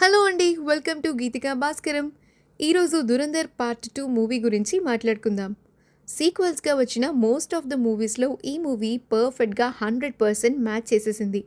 Hello అండి. Welcome to Geetika Bhaskaram. ఈరోజు 'Dhurandhar part 2' movie గురించి మాట్లాడుకుందాం. సీక్వెల్స్‌గా వచ్చిన మోస్ట్ ఆఫ్ ద మూవీస్‌లో ఈ మూవీ పర్ఫెక్ట్‌గా 100% మ్యాచ్ చేసేసింది.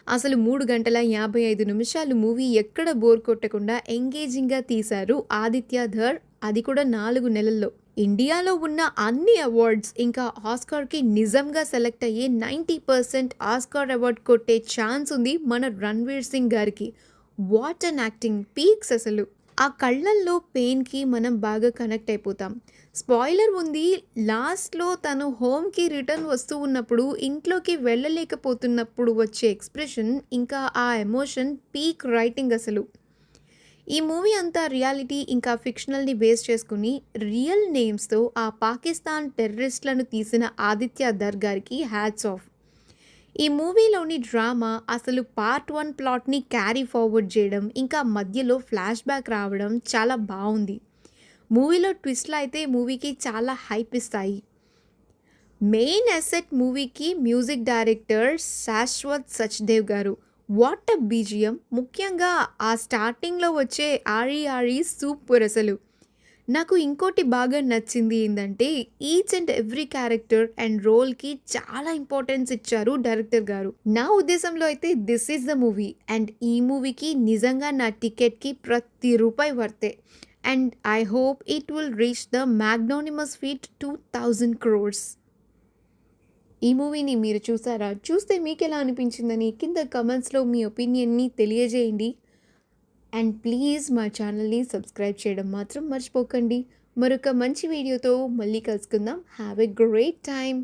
అసలు 3 గంటల 55 నిమిషాలు మూవీ ఎక్కడ బోర్ కొట్టకుండా ఎంగేజింగ్‌గా తీశారు ఆదిత్య ధర్, అది కూడా 4 నెలల్లో. ఇండియాలో ఉన్న అన్ని అవార్డ్స్ ఇంకా ఆస్కార్‌కి నిజంగా సెలెక్ట్ అయ్యే 90% ఆస్కార్ అవార్డ్ కొట్టే ఛాన్స్ ఉంది మన రణ్వీర్ సింగ్ గారికి. వాట్ అన్ యాక్టింగ్ పీక్స్ అసలు. ఆ కళ్ళల్లో పెయిన్‌కి మనం బాగా కనెక్ట్ అయిపోతాం. స్పాయిలర్ ఉంది. లాస్ట్‌లో తను హోమ్‌కి రిటర్న్ వస్తూ ఉన్నప్పుడు, ఇంట్లోకి వెళ్ళలేకపోతున్నప్పుడు వచ్చే ఎక్స్‌ప్రెషన్ ఇంకా ఆ ఎమోషన్ పీక్ రైటింగ్ అసలు. ఈ మూవీ అంతా రియాలిటీ ఇంకా ఫిక్షనల్‌ని బేస్ చేసుకొని రియల్ నేమ్స్‌తో ఆ పాకిస్తాన్ టెర్రరిస్ట్‌లను తీసిన ఆదిత్య ధర్ గారికి హ్యాట్స్ ఆఫ్. ఈ మూవీలోని డ్రామా అసలు పార్ట్ 1 ప్లాట్‌ని క్యారీ ఫార్వర్డ్ చేయడం, ఇంకా మధ్యలో ఫ్లాష్ బ్యాక్ రావడం చాలా బావుంది. మూవీలో ట్విస్ట్‌లు అయితే మూవీకి చాలా హైప్ ఇస్తాయి. మెయిన్ అసెట్ మూవీకి మ్యూజిక్ డైరెక్టర్ శాశ్వత్ సచ్దేవ్ గారు. What a BGM! ముఖ్యంగా ఆ స్టార్టింగ్‌లో వచ్చే 'ఆరి ఆరి' సూపర్ అసలు. నాకు ఇంకోటి బాగా నచ్చింది ఏందంటే, each and every character and రోల్‌కి చాలా ఇంపార్టెన్స్ ఇచ్చారు డైరెక్టర్ గారు. నా ఉద్దేశంలో అయితే this is the movie. And ఈ మూవీకి నిజంగా నా టికెట్‌కి ప్రతి రూపాయి వర్తే. And I hope it will reach the magnanimous feat 2000 crores. ఈ మూవీని మీరు చూసారా? చూస్తే మీకెలా అనిపించిందని కింద కమెంట్స్‌లో మీ ఒపీనియన్‌ని తెలియజేయండి. అండ్ ప్లీజ్ మా ఛానల్ని సబ్స్క్రైబ్ చేయడం మాత్రం మర్చిపోకండి. మరొక మంచి వీడియోతో మళ్ళీ కలుసుకుందాం. Have a great time.